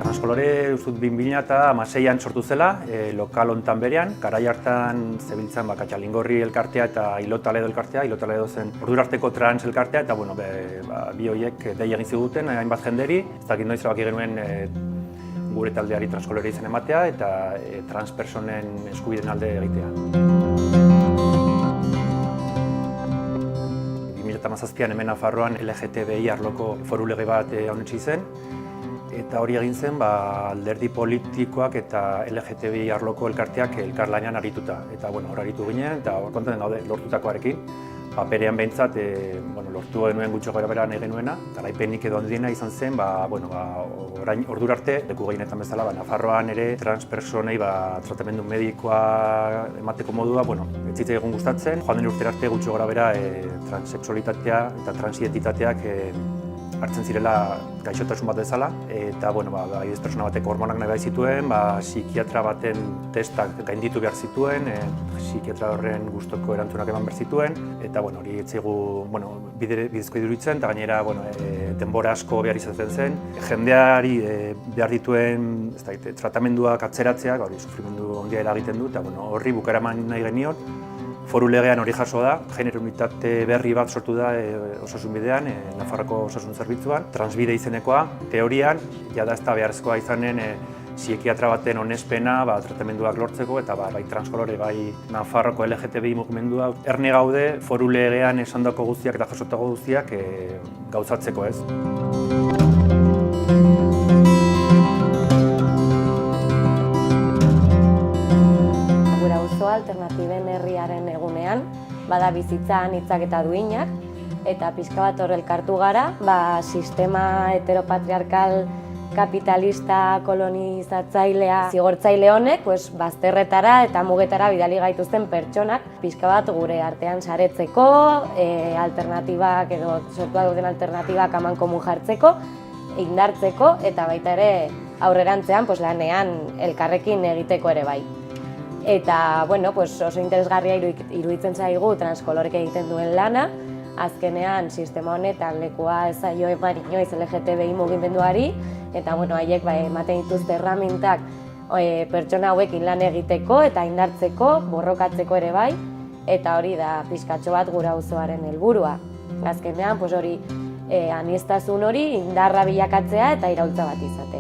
Transkolore uzut 2006an sortu zela, lokal hontan berean, garai hartan zebiltzan Katxalingorri elkartea eta Ilotaledo elkartea, Ilotaledo zen ordurarteko trans elkartea, eta bi horiek dei egin ziguten hainbat jenderi, ez dakit noiz erabaki genuen gure taldeari transkolore izen ematea eta transpersonen eskubideen alde egitea. 2017an hemen Nafarroan LGTBI arloko foru lege bat onetsi zen, eta hori egin zen alderdi politikoak eta LGTBI arloko elkarteak elkarlanean arituta. Eta hor aritu ginen eta hor konten gaude lortutakoarekin. Paperean behintzat lortu genuen gutxo gara nahi genuena. Garaipenik edo handiena izan zen, orain ordura arte, leku gehienetan bezala, Nafarroan ere transpersonei tratamendu medikoa emateko modua, ez zitzaigun gustatzen. Joan den urtera arte gutxo gara bera transexualitatea eta transidentitateak hartzen zirela gaixotasun bat bezala, eta adibidez pertsona batek hormonak nahi zituen, psikiatra baten testak gainditu behar zituen, psikiatra horren gustoko erantzunak eman behar zituen, eta hori ez zaigu bidezko iruditzen, eta gainera denbora asko behar izaten zen. Jendeari behar dituen tratamenduak atzeratzeak, sufrimendu handia eragiten du, eta horri bukaera eman nahi genion. Foru legean hori jaso da, genero unitate berri bat sortu da osasun bidean, Nafarroko osasun zerbitzuan, transbide izenekoa. Teorian, jada ez da beharrezkoa izanen psikiatra baten onespena tratamenduak lortzeko, eta bai transkolore, bai Nafarroko LGTBI mugimendua. Erne gaude, foru legean esandako guztiak eta jasotako guztiak gauzatzeko ez. Alternatiben herriaren egunean, bada bizitza anitzak eta duinak, eta pixka bat hor elkartu gara, sistema heteropatriarkal kapitalista kolonizatzailea zigortzaile honek, bazterretara eta mugetara bidali gaituzten pertsonak, pixka bat gure artean saretzeko, alternatibak edo sortu dauden alternatibak amankomun jartzeko, indartzeko eta baita ere aurrerantzean lanean elkarrekin egiteko ere bai. Eta oso interesgarria iruditzen zaigu transkolorek egiten duen lana, azkenean sistema honetan lekua ez zaio eman inoiz LGTBI mugimenduari, eta haiek ematen dituzte erramintak pertsona hauekin lan egiteko eta indartzeko, borrokatzeko ere bai, eta hori da pixkatxo bat gure auzoaren helburua. Azkenean hori aniztasun hori indarra bilakatzea eta iraultza bat izatea.